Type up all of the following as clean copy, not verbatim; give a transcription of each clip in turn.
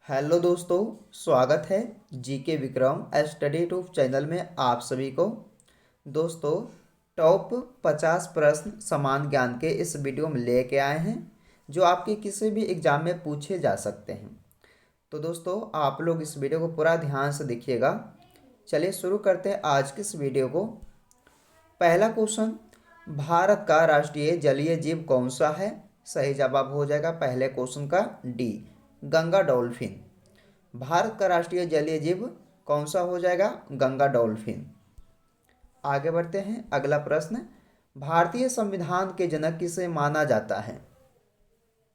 Hello दोस्तों, स्वागत है GK Vikram study tube channel में आप सभी को। दोस्तों, टॉप 50 प्रश्न समान ज्ञान के इस वीडियो में लेके आए हैं जो आपके किसी भी एग्जाम में पूछे जा सकते हैं। तो दोस्तों, आप लोग इस वीडियो को पूरा ध्यान से देखिएगा। चलिए शुरू करते हैं आज की इस वीडियो को। पहला क्वेश्चन, भारत का राष्ट्रीय जलीय जीव कौन सा है? सही जवाब हो जाएगा पहले क्वेश्चन का डी, गंगा डॉल्फिन। भारत का राष्ट्रीय जलीय जीव कौन सा हो जाएगा? गंगा डॉल्फिन। आगे बढ़ते हैं, अगला प्रश्न, भारतीय संविधान के जनक किसे माना जाता है?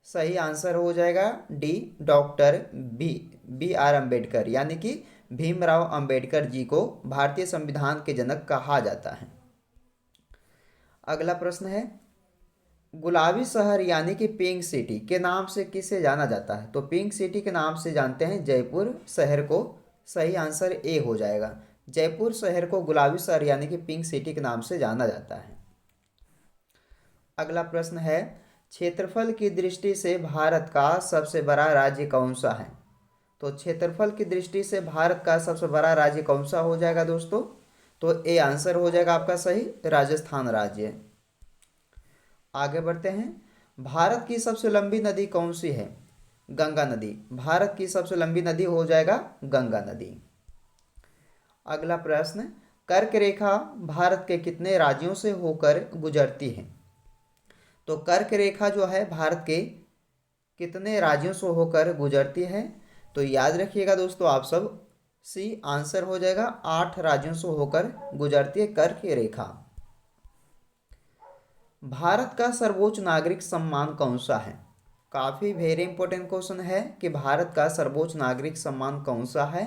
सही आंसर हो जाएगा D, doctor B R Ambedkar, यानी कि भीमराव अंबेडकर जी को भारतीय संविधान के जनक कहा जाता है। अगला प्रश्न है, गुलाबी शहर यानी कि पिंक सिटी के नाम से किसे जाना जाता है? तो पिंक सिटी के नाम से जानते हैं जयपुर शहर को। सही आंसर ए हो जाएगा, जयपुर शहर को गुलाबी शहर यानी कि पिंक सिटी के नाम से जाना जाता है। अगला प्रश्न है, क्षेत्रफल की दृष्टि से भारत का सबसे बड़ा राज्य कौन सा है? तो क्षेत्रफल की दृष्टि से भारत का सबसे बड़ा राज्य कौन सा हो जाएगा दोस्तों? तो ए आंसर हो जाएगा आपका सही, राजस्थान राज्य। आगे बढ़ते हैं, भारत की सबसे लंबी नदी कौन सी है? गंगा नदी। भारत की सबसे लंबी नदी हो जाएगा गंगा नदी। अगला प्रश्न, कर्क रेखा भारत के कितने राज्यों से होकर गुजरती है? तो कर्क रेखा जो है भारत के कितने राज्यों से होकर गुजरती है? तो याद रखिएगा दोस्तों आप सब, सी आंसर हो जाएगा, 8 राज्यों से होकर गुजरती है कर्क रेखा। भारत का सर्वोच्च नागरिक सम्मान कौन सा है? काफ़ी वेरी इंपॉर्टेंट क्वेश्चन है कि भारत का सर्वोच्च नागरिक सम्मान कौन सा है?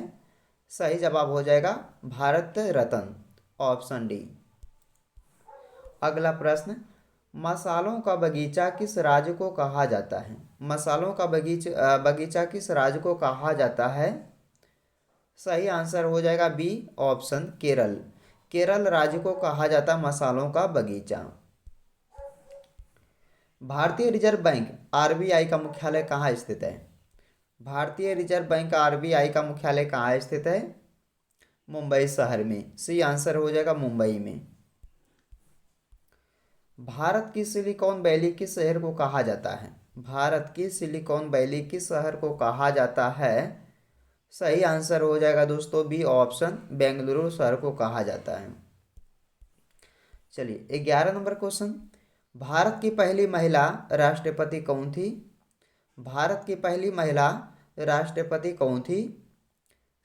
सही जवाब हो जाएगा भारत रत्न, ऑप्शन डी। अगला प्रश्न, मसालों का बगीचा किस राज्य को कहा जाता है? मसालों का बगीचा किस राज्य को कहा जाता है? सही आंसर हो जाएगा बी, ऑप्शन केरल। केरल राज्य को कहा जाता मसालों का बगीचा। भारतीय रिजर्व बैंक आरबीआई का मुख्यालय कहाँ स्थित है? भारतीय रिजर्व बैंक आरबीआई का मुख्यालय कहाँ स्थित है? मुंबई शहर में। सी आंसर हो जाएगा मुंबई में। भारत की सिलिकॉन वैली किस शहर को कहा जाता है? भारत की सिलिकॉन वैली किस शहर को कहा जाता है? सही आंसर हो जाएगा दोस्तों बी, ऑप्शन बेंगलुरु शहर को कहा जाता है। चलिए 11 नंबर क्वेश्चन, भारत की पहली महिला राष्ट्रपति कौन थी? भारत की पहली महिला राष्ट्रपति कौन थी?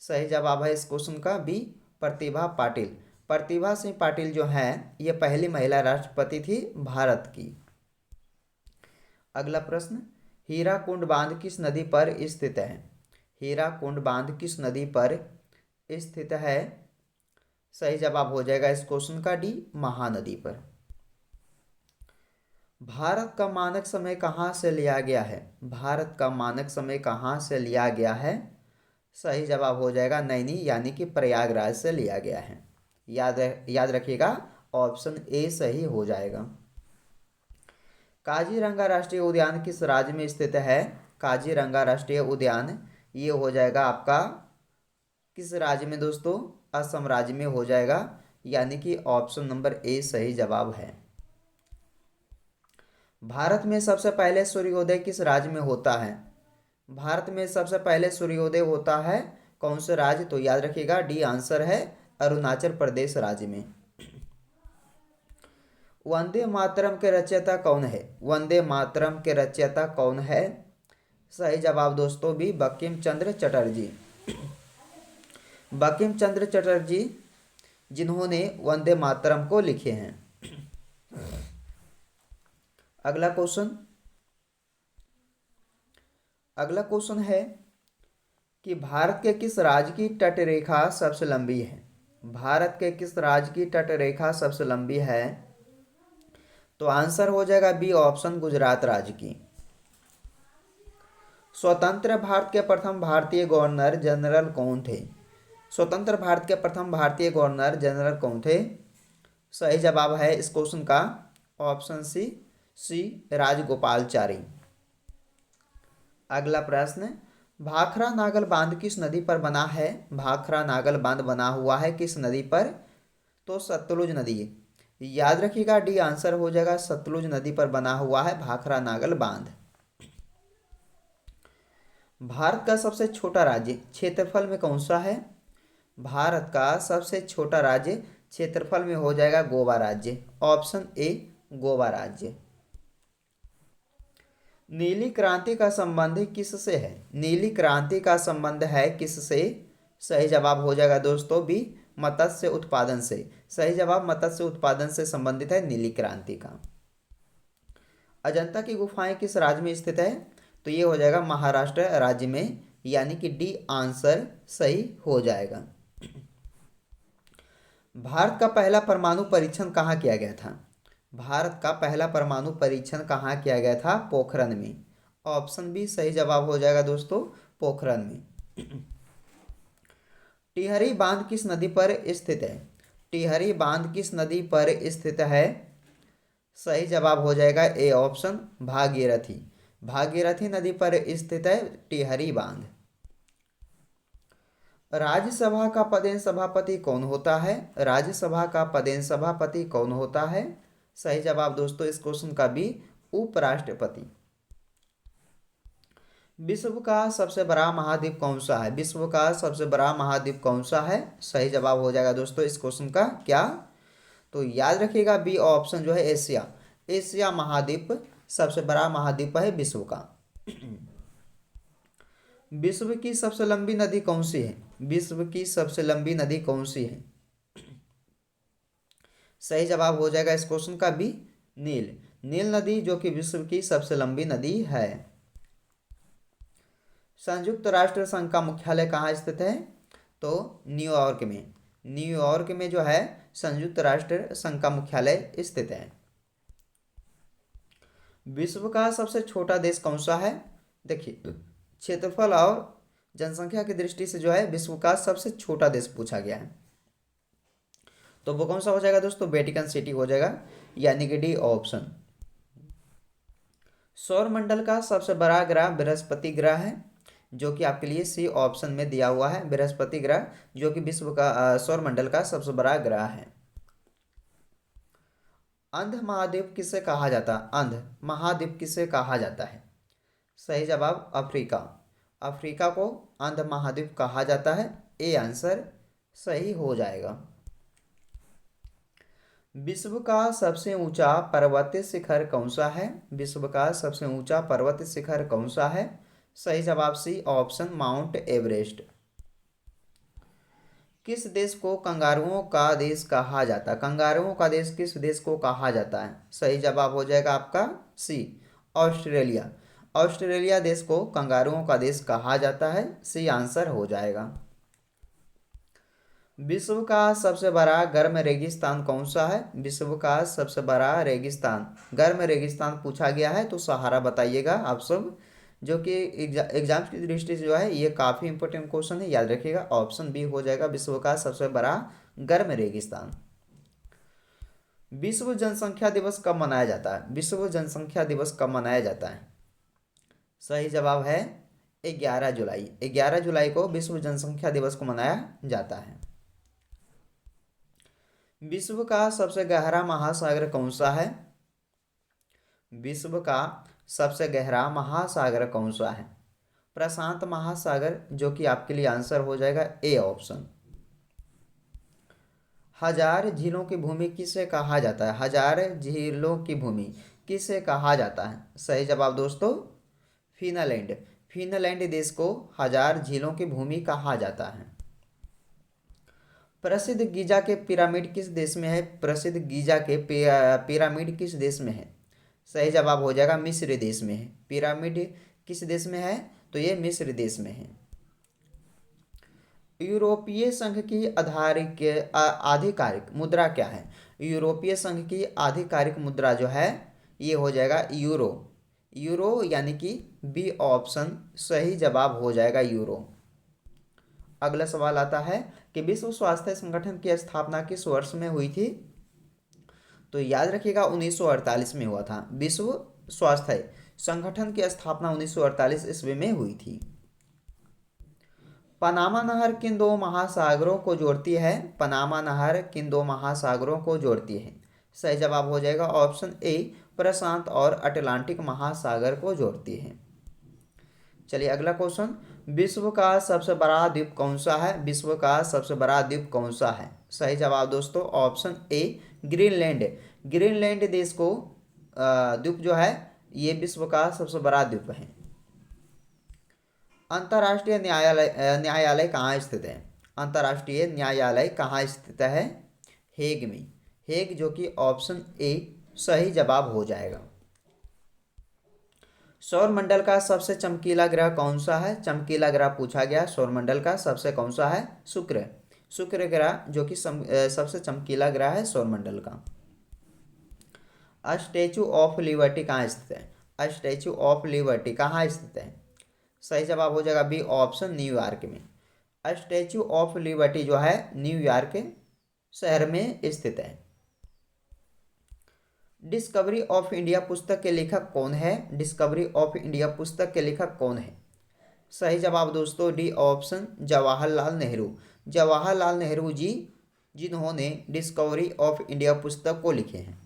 सही जवाब है इस क्वेश्चन का बी, प्रतिभा पाटिल। प्रतिभा सिंह पाटिल जो है ये पहली महिला राष्ट्रपति थी भारत की। अगला प्रश्न, हीराकुंड बांध किस नदी पर स्थित है? हीराकुंड बांध किस नदी पर स्थित है? सही जवाब हो जाएगा इस क्वेश्चन का डी, महानदी पर। भारत का मानक समय कहाँ से लिया गया है? भारत का मानक समय कहाँ से लिया गया है? सही जवाब हो जाएगा नैनी यानी कि प्रयागराज से लिया गया है। याद रखिएगा, ऑप्शन ए सही हो जाएगा। काजीरंगा राष्ट्रीय उद्यान किस राज्य में स्थित है? काजीरंगा राष्ट्रीय उद्यान ये हो जाएगा आपका किस राज्य में दोस्तों? असम राज्य में हो जाएगा, यानी कि ऑप्शन नंबर ए सही जवाब है। भारत में सबसे पहले सूर्योदय किस राज्य में होता है? भारत में सबसे पहले सूर्योदय होता है कौन से राज्य? तो याद रखिएगा डी आंसर है, अरुणाचल प्रदेश राज्य में। वंदे मातरम के रचयिता कौन है? वंदे मातरम के रचयिता कौन है? सही जवाब दोस्तों बी, बंकिम चंद्र चटर्जी। बंकिम चंद्र चटर्जी जिन्होंने वंदे मातरम को लिखे हैं। अगला क्वेश्चन है कि भारत के किस राज्य की तटरेखा सबसे लंबी है? भारत के किस राज्य की तटरेखा सबसे लंबी है? तो आंसर हो जाएगा बी, ऑप्शन गुजरात राज्य की। स्वतंत्र भारत के प्रथम भारतीय गवर्नर जनरल कौन थे? स्वतंत्र भारत के प्रथम भारतीय गवर्नर जनरल कौन थे? सही जवाब है इस क्वेश्चन का ऑप्शन सी राजगोपालचारी। अगला प्रश्न, भाखड़ा नागल बांध किस नदी पर बना है? भाखड़ा नागल बांध बना हुआ है किस नदी पर? तो सतलुज नदी। याद रखिएगा, डी आंसर हो जाएगा, सतलुज नदी पर बना हुआ है भाखड़ा नागल बांध। भारत का सबसे छोटा राज्य क्षेत्रफल में कौन सा है? भारत का सबसे छोटा राज्य क्षेत्रफल में हो जाएगा गोवा राज्य। ऑप्शन ए गोवा राज्य। नीली क्रांति का संबंध किससे है? नीली क्रांति का संबंध है किससे? सही जवाब हो जाएगा दोस्तों बी मत्स्य उत्पादन से। सही जवाब मत्स्य उत्पादन से संबंधित है नीली क्रांति का। अजंता की गुफाएं किस राज्य में स्थित है? तो ये हो जाएगा महाराष्ट्र राज्य में, यानी कि डी आंसर सही हो जाएगा। भारत का पहला परमाणु परीक्षण कहाँ किया गया था? भारत का पहला परमाणु परीक्षण कहाँ किया गया था? पोखरण में। ऑप्शन बी सही जवाब हो जाएगा दोस्तों, पोखरण में। टिहरी बांध किस नदी पर स्थित है? टिहरी बांध किस नदी पर स्थित है? सही जवाब हो जाएगा ए ऑप्शन भागीरथी। भागीरथी नदी पर स्थित है टिहरी बांध। राज्यसभा का पदेन सभापति कौन होता है? राज्यसभा का पदेन सभापति कौन होता है? सही जवाब दोस्तों इस क्वेश्चन का भी उपराष्ट्रपति। विश्व का सबसे बड़ा महाद्वीप कौन सा है? विश्व का सबसे बड़ा महाद्वीप कौन सा है? सही जवाब हो जाएगा दोस्तों इस क्वेश्चन का क्या? तो याद रखिएगा बी ऑप्शन जो है एशिया। एशिया महाद्वीप सबसे बड़ा महाद्वीप है विश्व का। विश्व की सबसे लंबी नदी कौन सी है? विश्व की सबसे लंबी नदी कौन सी है? सही जवाब हो जाएगा इस क्वेश्चन का भी नील। नील नदी जो कि विश्व की सबसे लंबी नदी है। संयुक्त राष्ट्र संघ का मुख्यालय कहाँ स्थित है? तो न्यूयॉर्क में। न्यूयॉर्क में जो है संयुक्त राष्ट्र संघ का मुख्यालय स्थित है। विश्व का सबसे छोटा देश कौन सा है? देखिए, क्षेत्रफल और जनसंख्या की दृष्टि से जो है विश्व का सबसे छोटा देश पूछा गया है, तो वो कौन सा हो जाएगा दोस्तों? वेटिकन सिटी हो जाएगा, यानी कि डी ऑप्शन। सौर मंडल का सबसे बड़ा ग्रह बृहस्पति ग्रह है, जो कि आपके लिए सी ऑप्शन में दिया हुआ है। बृहस्पति ग्रह जो कि विश्व का सौर मंडल का सबसे बड़ा ग्रह है। अंध महाद्वीप किसे कहा जाता है? अंध महाद्वीप किसे कहा जाता है? सही जवाब अफ्रीका। अफ्रीका को अंध महाद्वीप कहा जाता है। ए आंसर सही हो जाएगा। विश्व का सबसे ऊंचा पर्वतीय शिखर कौन सा है? विश्व का सबसे ऊंचा पर्वतीय शिखर कौन सा है? सही जवाब सी ऑप्शन माउंट एवरेस्ट। किस देश को कंगारुओं का देश कहा जाता है? कंगारुओं का देश किस देश को कहा जाता है? सही जवाब हो जाएगा आपका सी ऑस्ट्रेलिया। ऑस्ट्रेलिया देश को कंगारुओं का देश कहा जाता है। सी आंसर हो जाएगा। विश्व का सबसे बड़ा गर्म रेगिस्तान कौन सा है? विश्व का सबसे बड़ा रेगिस्तान, गर्म रेगिस्तान पूछा गया है तो सहारा बताइएगा आप सब, जो कि एग्जाम की दृष्टि से जो है ये काफ़ी इंपॉर्टेंट क्वेश्चन है, याद रखिएगा। ऑप्शन बी हो जाएगा विश्व का सबसे बड़ा गर्म रेगिस्तान। विश्व जनसंख्या दिवस कब मनाया जाता है? विश्व जनसंख्या दिवस कब मनाया जाता है? सही जवाब है 11 जुलाई। 11 जुलाई को विश्व जनसंख्या दिवस को मनाया जाता है। विश्व का सबसे गहरा महासागर कौन सा है? विश्व का सबसे गहरा महासागर कौन सा है? प्रशांत महासागर, जो कि आपके लिए आंसर हो जाएगा ए ऑप्शन। हजार झीलों की भूमि किसे कहा जाता है? हजार झीलों की भूमि किसे कहा जाता है? सही जवाब दोस्तों फिनलैंड। फिनलैंड देश को हजार झीलों की भूमि कहा जाता है। प्रसिद्ध गीजा के पिरामिड किस देश में है? प्रसिद्ध गीजा के पिरामिड किस देश में है? सही जवाब हो जाएगा मिस्र देश में है। पिरामिड किस देश में है? तो ये मिस्र देश में है। यूरोपीय संघ की आधिकारिक मुद्रा क्या है? यूरोपीय संघ की आधिकारिक मुद्रा जो है ये हो जाएगा यूरो। यूरो यानी कि बी ऑप्शन सही जवाब हो जाएगा यूरो। अगला सवाल आता है कि विश्व स्वास्थ्य संगठन की स्थापना किस वर्ष में हुई थी? तो याद रखिएगा 1948 में हुआ था। विश्व स्वास्थ्य संगठन की स्थापना 1948 ईस्वी में हुई थी। पनामा नहर किन दो महासागरों को जोड़ती है? पनामा नहर किन दो महासागरों को जोड़ती है? सही जवाब हो जाएगा ऑप्शन ए, प्रशांत और अटलांटिक महासागर को जोड़ती है। चलिए अगला क्वेश्चन, विश्व का सबसे बड़ा द्वीप कौन सा है? विश्व का सबसे बड़ा द्वीप कौन सा है? सही जवाब दोस्तों ऑप्शन ए, ग्रीनलैंड। ग्रीनलैंड देश को द्वीप जो है ये विश्व का सबसे बड़ा द्वीप है। अंतर्राष्ट्रीय न्यायालय कहाँ स्थित है? अंतर्राष्ट्रीय न्यायालय कहाँ स्थित है? हेग में। हेग जो कि ऑप्शन ए सही जवाब हो जाएगा। सौरमंडल का सबसे चमकीला ग्रह कौन सा है? चमकीला ग्रह पूछा गया, सौरमंडल का सबसे कौन सा है? शुक्र। शुक्र ग्रह जो कि सबसे चमकीला ग्रह है सौरमंडल का। स्टैचू ऑफ लिबर्टी कहाँ स्थित है? स्टैचू ऑफ लिबर्टी कहाँ स्थित है? सही जवाब हो जाएगा बी ऑप्शन, न्यूयॉर्क में। स्टैचू ऑफ लिबर्टी जो है न्यूयॉर्क शहर में स्थित है। डिस्कवरी ऑफ इंडिया पुस्तक के लेखक कौन है? डिस्कवरी ऑफ इंडिया पुस्तक के लेखक कौन है? सही जवाब दोस्तों डी ऑप्शन, जवाहरलाल नेहरू। जवाहरलाल नेहरू जी जिन्होंने डिस्कवरी ऑफ इंडिया पुस्तक को लिखे हैं।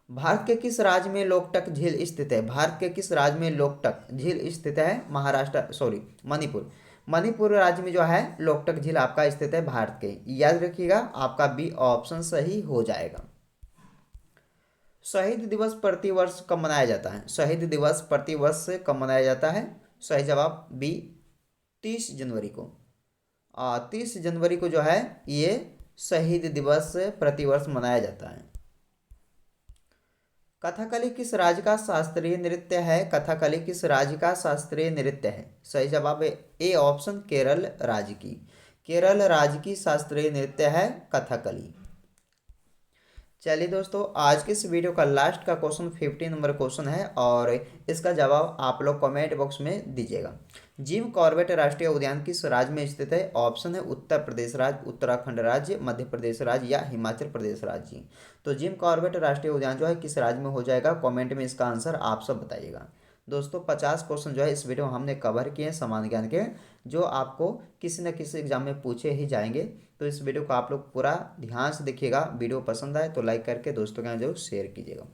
भारत के किस राज्य में लोकटक झील स्थित है? भारत के किस राज्य में लोकटक झील स्थित है? मणिपुर। मणिपुर राज्य में जो है लोकटक झील आपका स्थित है भारत के। याद रखिएगा आपका बी ऑप्शन सही हो जाएगा। शहीद दिवस प्रतिवर्ष कब मनाया जाता है? शहीद दिवस प्रतिवर्ष कब मनाया जाता है? सही जवाब बी 30 जनवरी को। 30 जनवरी को जो है ये शहीद दिवस प्रतिवर्ष मनाया जाता है। कथकली किस राज्य का शास्त्रीय नृत्य है? कथकली किस राज्य का शास्त्रीय नृत्य है? सही जवाब है ए ऑप्शन, केरल राज्य की। केरल राज्य की शास्त्रीय नृत्य है कथकली। चलिए दोस्तों आज के इस वीडियो का लास्ट का क्वेश्चन 15 नंबर क्वेश्चन है और इसका जवाब आप लोग कमेंट बॉक्स में दीजिएगा। जिम कॉर्बेट राष्ट्रीय उद्यान किस राज्य में स्थित है? ऑप्शन है उत्तर प्रदेश राज्य, उत्तराखंड राज्य, मध्य प्रदेश राज्य या हिमाचल प्रदेश राज्य। तो जिम कॉर्बेट राष्ट्रीय उद्यान जो है किस राज्य में हो जाएगा? कॉमेंट में इसका आंसर आप सब बताइएगा। दोस्तों 50 क्वेश्चन जो है इस वीडियो में हमने कवर किए हैं सामान्य ज्ञान के, जो आपको किसी न किसी एग्जाम में पूछे ही जाएंगे। तो इस वीडियो को आप लोग पूरा ध्यान से देखिएगा। वीडियो पसंद आए तो लाइक करके दोस्तों के साथ जरूर शेयर कीजिएगा।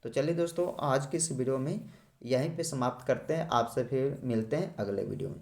तो चलिए दोस्तों आज की इस वीडियो में यहीं पे समाप्त करते हैं। आपसे फिर मिलते हैं अगले वीडियो में।